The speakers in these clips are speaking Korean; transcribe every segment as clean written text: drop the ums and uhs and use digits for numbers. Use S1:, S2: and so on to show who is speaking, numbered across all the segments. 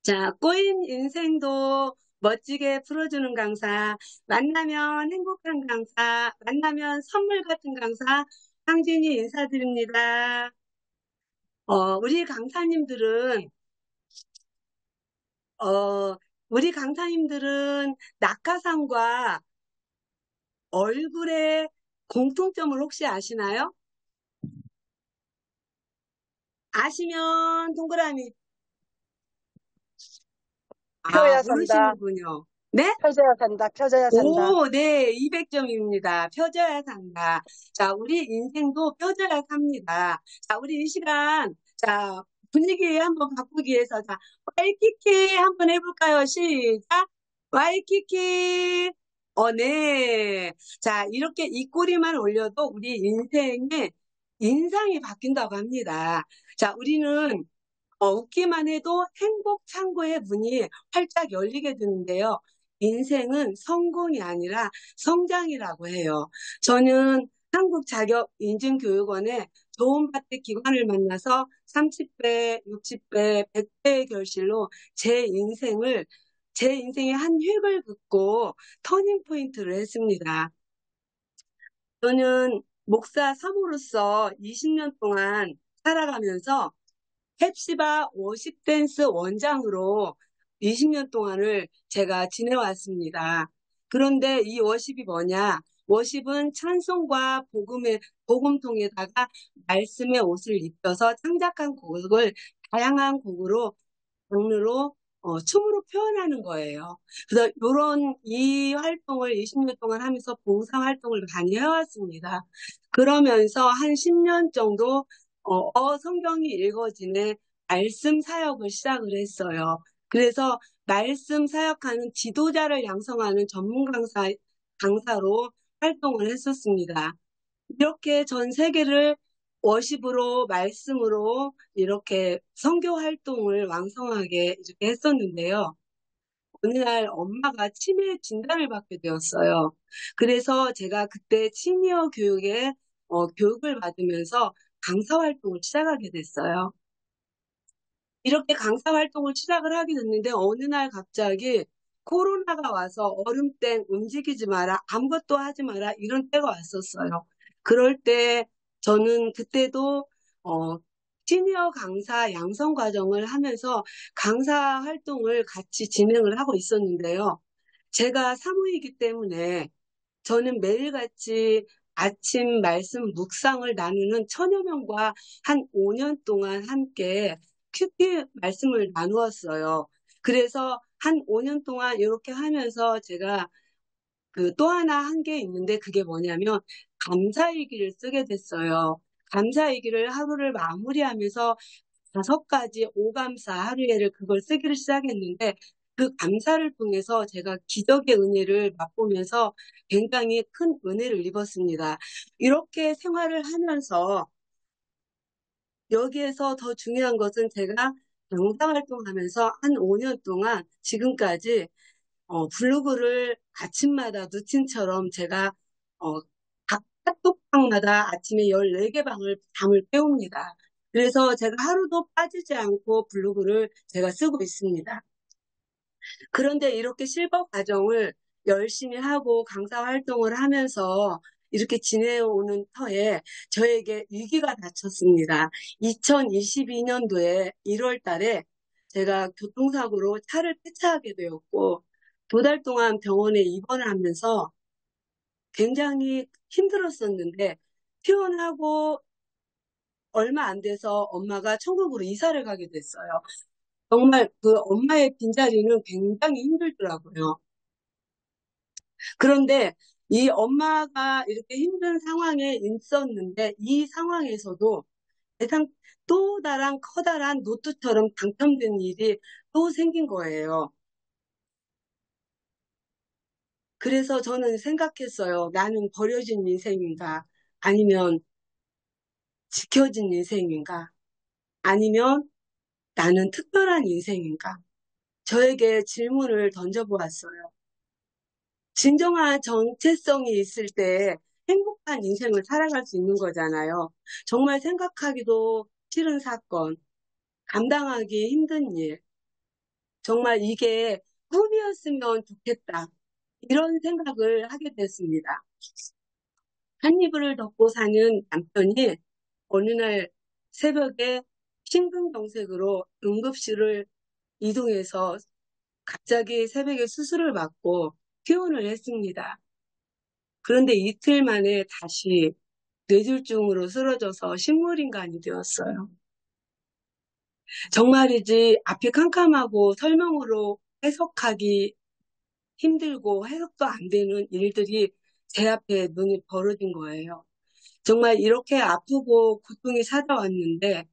S1: 자, 꼬인 인생도 멋지게 풀어주는 강사, 만나면 행복한 강사, 만나면 선물 같은 강사, 황진이 인사드립니다. 우리 강사님들은, 어, 우리 강사님들은 낙하산과 얼굴의 공통점을 혹시 아시나요? 아시면 동그라미,
S2: 펴야 산다.
S1: 모르시는군요. 네?
S2: 펴져야 산다. 펴져야 산다.
S1: 오, 네, 200점입니다. 펴져야 산다. 자, 우리 인생도 펴져야 삽니다. 자, 우리 이 시간, 자, 분위기 한번 바꾸기 위해서, 자, 와이키키 한번 해볼까요? 시작! 와이키키! 네. 자, 이렇게 입꼬리만 올려도 우리 인생의 인상이 바뀐다고 합니다. 자, 우리는 웃기만 해도 행복 창고의 문이 활짝 열리게 되는데요. 인생은 성공이 아니라 성장이라고 해요. 저는 한국자격인증교육원의 도움받을 기관을 만나서 30배, 60배, 100배의 결실로 제 인생의 한 획을 긋고 터닝 포인트를 했습니다. 저는 목사 사모로서 20년 동안 살아가면서 햅시바 워십 댄스 원장으로 20년 동안을 제가 지내왔습니다. 그런데 이 워십이 뭐냐? 워십은 찬송과 복음통에다가 말씀의 옷을 입혀서 창작한 곡을 다양한 장르로 춤으로 표현하는 거예요. 그래서 이 활동을 20년 동안 하면서 봉사 활동을 많이 해왔습니다. 그러면서 한 10년 정도 성경이 읽어지는 말씀 사역을 시작을 했어요. 그래서 말씀 사역하는 지도자를 양성하는 강사로 활동을 했었습니다. 이렇게 전 세계를 워십으로, 말씀으로 이렇게 선교 활동을 왕성하게 이렇게 했었는데요. 어느 날 엄마가 치매 진단을 받게 되었어요. 그래서 제가 그때 시니어 교육에 교육을 받으면서 강사 활동을 시작하게 됐어요. 이렇게 강사 활동을 시작을 하게 됐는데 어느 날 갑자기 코로나가 와서 얼음땡 움직이지 마라, 아무것도 하지 마라 이런 때가 왔었어요. 그럴 때 저는 그때도 어, 시니어 강사 양성 과정을 하면서 강사 활동을 같이 진행을 하고 있었는데요. 제가 사무이기 때문에 저는 매일같이 아침 말씀 묵상을 나누는 천여 명과 한 5년 동안 함께 큐티 말씀을 나누었어요. 그래서 한 5년 동안 이렇게 하면서 제가 그 또 하나 한 게 있는데 그게 뭐냐면 감사일기를 쓰게 됐어요. 감사일기를 하루를 마무리하면서 5가지 오감사 하루에를 그걸 쓰기를 시작했는데 그 감사를 통해서 제가 기적의 은혜를 맛보면서 굉장히 큰 은혜를 입었습니다. 이렇게 생활을 하면서 여기에서 더 중요한 것은 제가 봉사활동하면서 한 5년 동안 지금까지 블로그를 아침마다 루틴처럼 제가 어, 각 카톡방마다 아침에 14개 밤을 때웁니다. 그래서 제가 하루도 빠지지 않고 블로그를 제가 쓰고 있습니다. 그런데 이렇게 실버 과정을 열심히 하고 강사 활동을 하면서 이렇게 지내오는 터에 저에게 위기가 닥쳤습니다. 2022년도에 1월 달에 제가 교통사고로 차를 폐차하게 되었고 2달 동안 병원에 입원을 하면서 굉장히 힘들었었는데 퇴원하고 얼마 안 돼서 엄마가 천국으로 이사를 가게 됐어요. 정말 그 엄마의 빈자리는 굉장히 힘들더라고요. 그런데 이 엄마가 이렇게 힘든 상황에 있었는데 이 상황에서도 세상 또 다른 커다란 노트처럼 당첨된 일이 또 생긴 거예요. 그래서 저는 생각했어요. 나는 버려진 인생인가? 아니면 지켜진 인생인가? 아니면 나는 특별한 인생인가? 저에게 질문을 던져보았어요. 진정한 정체성이 있을 때 행복한 인생을 살아갈 수 있는 거잖아요. 정말 생각하기도 싫은 사건, 감당하기 힘든 일, 정말 이게 꿈이었으면 좋겠다. 이런 생각을 하게 됐습니다. 한 이불을 덮고 사는 남편이 어느 날 새벽에 심근경색으로 응급실을 이동해서 갑자기 새벽에 수술을 받고 퇴원을 했습니다. 그런데 이틀 만에 다시 뇌졸중으로 쓰러져서 식물인간이 되었어요. 정말이지 앞이 캄캄하고 설명으로 해석하기 힘들고 해석도 안 되는 일들이 제 앞에 눈이 벌어진 거예요. 정말 이렇게 아프고 고통이 찾아왔는데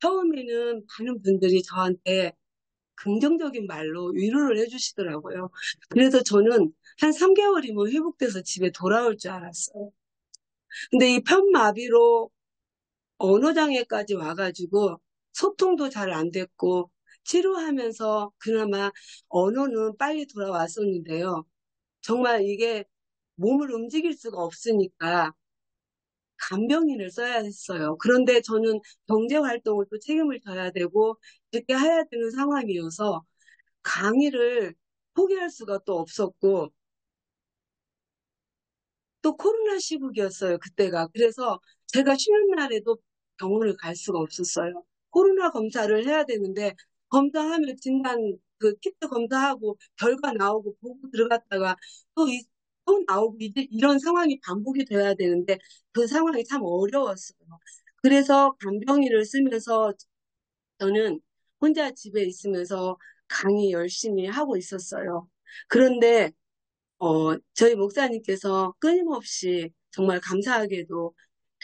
S1: 처음에는 많은 분들이 저한테 긍정적인 말로 위로를 해주시더라고요. 그래서 저는 한 3개월이면 회복돼서 집에 돌아올 줄 알았어요. 근데 이 편마비로 언어장애까지 와가지고 소통도 잘 안 됐고 치료하면서 그나마 언어는 빨리 돌아왔었는데요. 정말 이게 몸을 움직일 수가 없으니까 간병인을 써야 했어요. 그런데 저는 경제활동을 또 책임을 져야 되고 이렇게 해야 되는 상황이어서 강의를 포기할 수가 또 없었고 또 코로나 시국이었어요, 그때가. 그래서 제가 쉬는 날에도 병원을 갈 수가 없었어요. 코로나 검사를 해야 되는데 검사하면 진단 그 키트 검사하고 결과 나오고 보고 들어갔다가 또, 또 나오고 이런 상황이 반복이 돼야 되는데 그 상황이 참 어려웠어요. 그래서 간병인을 쓰면서 저는 혼자 집에 있으면서 강의 열심히 하고 있었어요. 그런데 저희 목사님께서 끊임없이 정말 감사하게도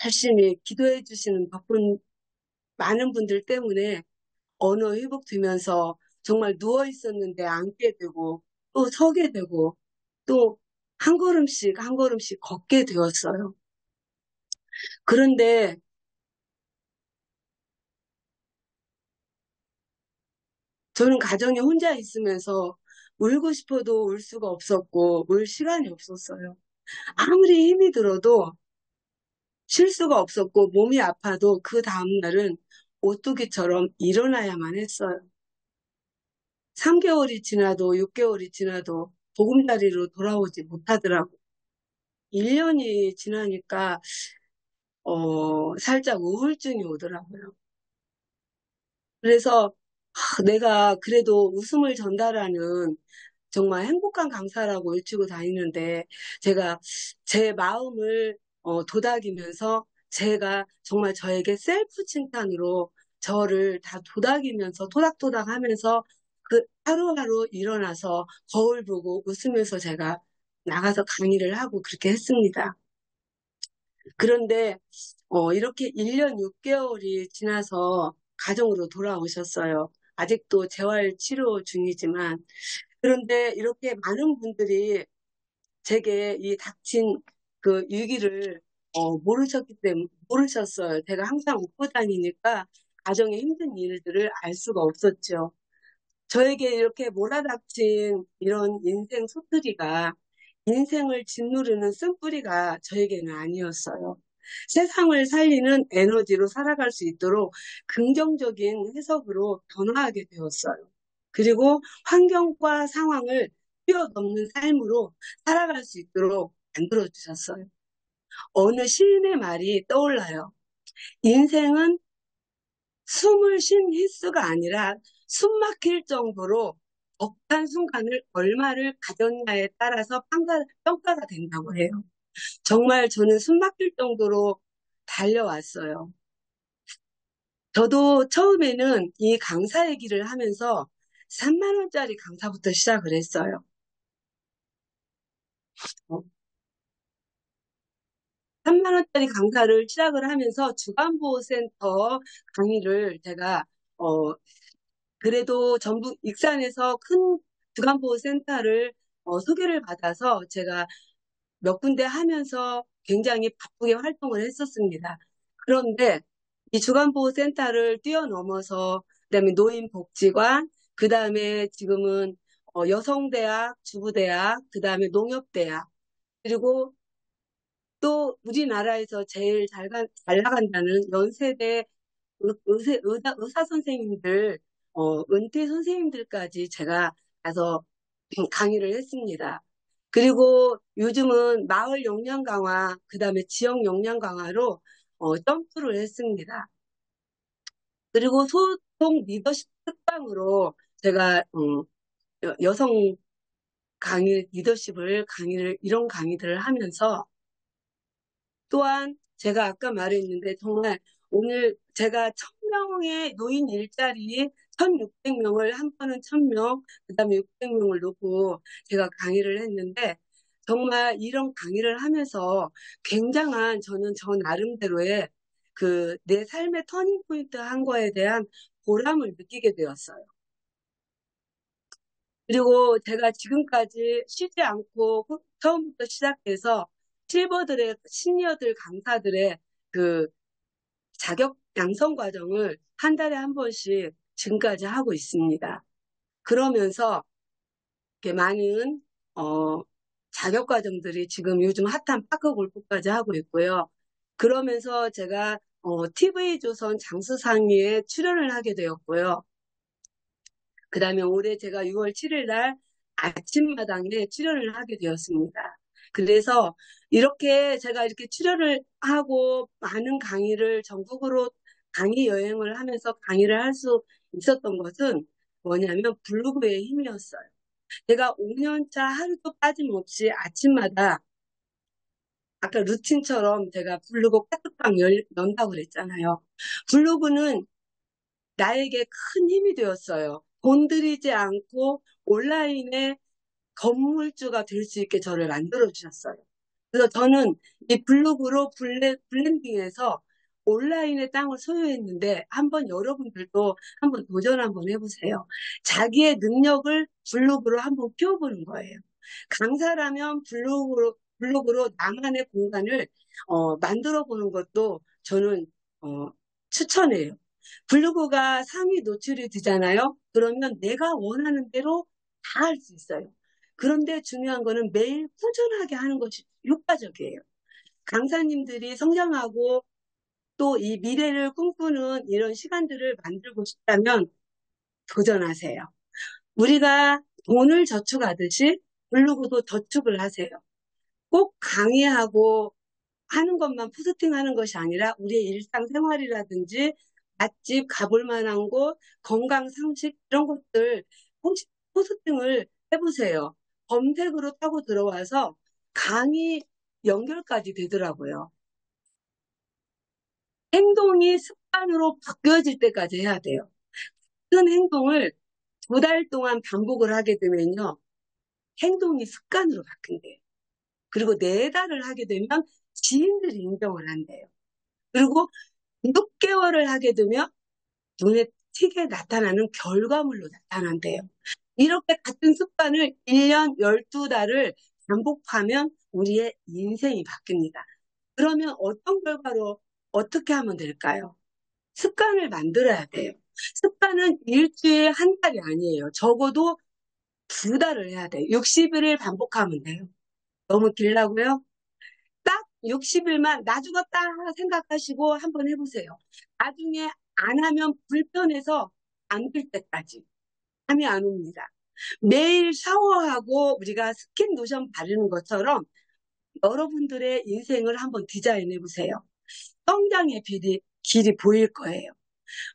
S1: 열심히 기도해 주시는 덕분 많은 분들 때문에 언어 회복되면서 정말 누워 있었는데 앉게 되고 또 서게 되고 또 한 걸음씩 한 걸음씩 걷게 되었어요. 그런데 저는 가정에 혼자 있으면서 울고 싶어도 울 수가 없었고 울 시간이 없었어요. 아무리 힘이 들어도 쉴 수가 없었고 몸이 아파도 그 다음날은 오뚜기처럼 일어나야만 했어요. 3개월이 지나도 6개월이 지나도 보금자리로 돌아오지 못하더라고요. 1년이 지나니까 살짝 우울증이 오더라고요. 그래서 내가 그래도 웃음을 전달하는 정말 행복한 강사라고 외치고 다니는데 제가 제 마음을 도닥이면서 제가 정말 저에게 셀프 칭찬으로 저를 다 도닥이면서 토닥토닥 하면서 그 하루하루 일어나서 거울 보고 웃으면서 제가 나가서 강의를 하고 그렇게 했습니다. 그런데 이렇게 1년 6개월이 지나서 가정으로 돌아오셨어요. 아직도 재활 치료 중이지만 그런데 이렇게 많은 분들이 제게 이 닥친 그 위기를 모르셨기 때문에 모르셨어요. 제가 항상 웃고 다니니까 가정의 힘든 일들을 알 수가 없었죠. 저에게 이렇게 몰아닥친 이런 인생 소트리가 인생을 짓누르는 쓴뿌리가 저에게는 아니었어요. 세상을 살리는 에너지로 살아갈 수 있도록 긍정적인 해석으로 변화하게 되었어요. 그리고 환경과 상황을 뛰어넘는 삶으로 살아갈 수 있도록 만들어 주셨어요. 어느 시인의 말이 떠올라요. 인생은 숨을 쉰 횟수가 아니라 숨 막힐 정도로 벅찬 순간을 얼마를 가졌냐에 따라서 평가가 된다고 해요. 정말 저는 숨 막힐 정도로 달려왔어요. 저도 처음에는 이 강사 얘기를 하면서 3만 원짜리 강사부터 시작을 했어요. 3만 원짜리 강사를 시작을 하면서 주간보호센터 강의를 제가 그래도 전북 익산에서 큰 주간보호센터를 소개를 받아서 제가 몇 군데 하면서 굉장히 바쁘게 활동을 했었습니다. 그런데 이 주간보호센터를 뛰어넘어서 그다음에 노인복지관, 그다음에 지금은 여성대학, 주부대학, 그다음에 농협대학, 그리고 또 우리나라에서 제일 잘 나간다는 연세대 의사 선생님들 은퇴 선생님들까지 제가 가서 강의를 했습니다. 그리고 요즘은 마을 역량 강화, 그 다음에 지역 역량 강화로 점프를 했습니다. 그리고 소통 리더십 특강으로 제가 여성 강의 리더십을 강의를 이런 강의들을 하면서 또한 제가 아까 말했는데 정말 오늘 제가 1000명의 노인 일자리 1600명을 한 번은 1000명, 그 다음에 600명을 놓고 제가 강의를 했는데 정말 이런 강의를 하면서 굉장한 저는 저 나름대로의 그 내 삶의 터닝 포인트 한 거에 대한 보람을 느끼게 되었어요. 그리고 제가 지금까지 쉬지 않고 처음부터 시작해서 실버들의 시니어들 강사들의 그 자격 양성 과정을 한 달에 한 번씩 지금까지 하고 있습니다. 그러면서 이렇게 많은 자격 과정들이 지금 요즘 핫한 파크 골프까지 하고 있고요. 그러면서 제가 TV조선 장수상의에 출연을 하게 되었고요. 그 다음에 올해 제가 6월 7일 날 아침마당에 출연을 하게 되었습니다. 그래서 이렇게 제가 이렇게 출연을 하고 많은 강의를 전국으로 강의 여행을 하면서 강의를 할 수 있었던 것은 뭐냐면 블로그의 힘이었어요. 제가 5년차 하루도 빠짐없이 아침마다 아까 루틴처럼 제가 블로그 카톡방 연다고 그랬잖아요. 블로그는 나에게 큰 힘이 되었어요. 돈 들이지 않고 온라인에 건물주가 될 수 있게 저를 만들어 주셨어요. 그래서 저는 이 블로그로 블렌딩해서 온라인의 땅을 소유했는데 한번 여러분들도 한번 도전 한번 해보세요. 자기의 능력을 블로그로 한번 키워보는 거예요. 강사라면 블로그로 나만의 공간을 만들어 보는 것도 저는 어, 추천해요. 블로그가 상위 노출이 되잖아요. 그러면 내가 원하는 대로 다 할 수 있어요. 그런데 중요한 거는 매일 꾸준하게 하는 것이 효과적이에요. 강사님들이 성장하고 또 이 미래를 꿈꾸는 이런 시간들을 만들고 싶다면 도전하세요. 우리가 돈을 저축하듯이 블로그도 저축을 하세요. 꼭 강의하고 하는 것만 포스팅하는 것이 아니라 우리의 일상생활이라든지 맛집 가볼 만한 곳, 건강 상식 이런 것들 포스팅을 해보세요. 검색으로 타고 들어와서 강의 연결까지 되더라고요. 행동이 습관으로 바뀌어질 때까지 해야 돼요. 큰 행동을 2달 동안 반복을 하게 되면요. 행동이 습관으로 바뀐대요. 그리고 4달을 하게 되면 지인들이 인정을 한대요. 그리고 6개월을 하게 되면 눈에 튀게 나타나는 결과물로 나타난대요. 이렇게 같은 습관을 1년 12달을 반복하면 우리의 인생이 바뀝니다. 그러면 어떤 결과로 어떻게 하면 될까요? 습관을 만들어야 돼요. 습관은 일주일 한 달이 아니에요. 적어도 2달을 해야 돼요. 60일을 반복하면 돼요. 너무 길라고요? 딱 60일만 나 죽었다 생각하시고 한번 해보세요. 나중에 안 하면 불편해서 안 될 때까지 잠이 안 옵니다. 매일 샤워하고 우리가 스킨 로션 바르는 것처럼 여러분들의 인생을 한번 디자인해 보세요. 성장의 길이 보일 거예요.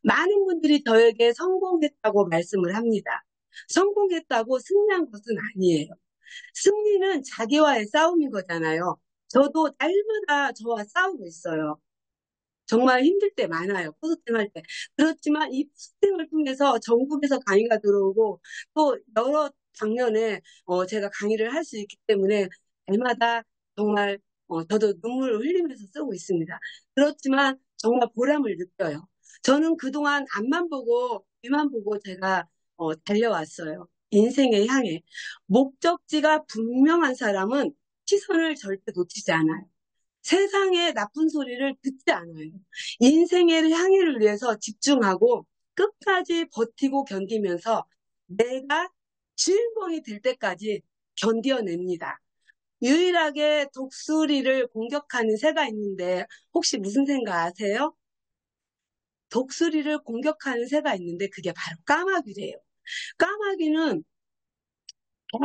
S1: 많은 분들이 저에게 성공했다고 말씀을 합니다. 성공했다고 승리한 것은 아니에요. 승리는 자기와의 싸움인 거잖아요. 저도 날마다 저와 싸우고 있어요. 정말 힘들 때 많아요. 포스팅할 때. 그렇지만 이 포스팅을 통해서 전국에서 강의가 들어오고 또 여러 장면에 제가 강의를 할 수 있기 때문에 날마다 정말 저도 눈물을 흘리면서 쓰고 있습니다. 그렇지만 정말 보람을 느껴요. 저는 그동안 앞만 보고 뒤만 보고 제가 달려왔어요. 인생의 향해. 목적지가 분명한 사람은 시선을 절대 놓치지 않아요. 세상의 나쁜 소리를 듣지 않아요. 인생의 향해를 위해서 집중하고 끝까지 버티고 견디면서 내가 주인공이 될 때까지 견뎌냅니다. 유일하게 독수리를 공격하는 새가 있는데 혹시 무슨 새인가 아세요? 독수리를 공격하는 새가 있는데 그게 바로 까마귀래요. 까마귀는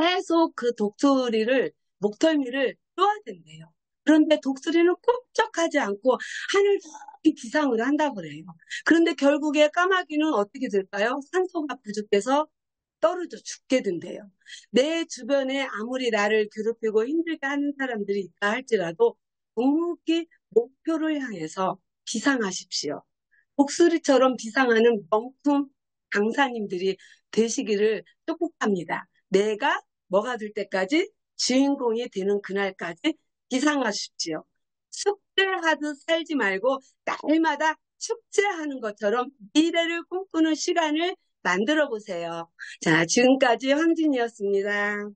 S1: 계속 그 독수리를, 목덜미를 쪼아댄대요. 그런데 독수리는 꿈쩍하지 않고 하늘 높이 비상을 한다고 그래요. 그런데 결국에 까마귀는 어떻게 될까요? 산소가 부족해서 떨어져 죽게 된대요. 내 주변에 아무리 나를 괴롭히고 힘들게 하는 사람들이 있다 할지라도 묵묵히 목표를 향해서 비상하십시오. 독수리처럼 비상하는 명품 강사님들이 되시기를 축복합니다. 내가 뭐가 될 때까지, 주인공이 되는 그날까지 비상하십시오. 숙제하듯 살지 말고 날마다 축제하는 것처럼 미래를 꿈꾸는 시간을 만들어 보세요. 자, 지금까지 황진이었습니다.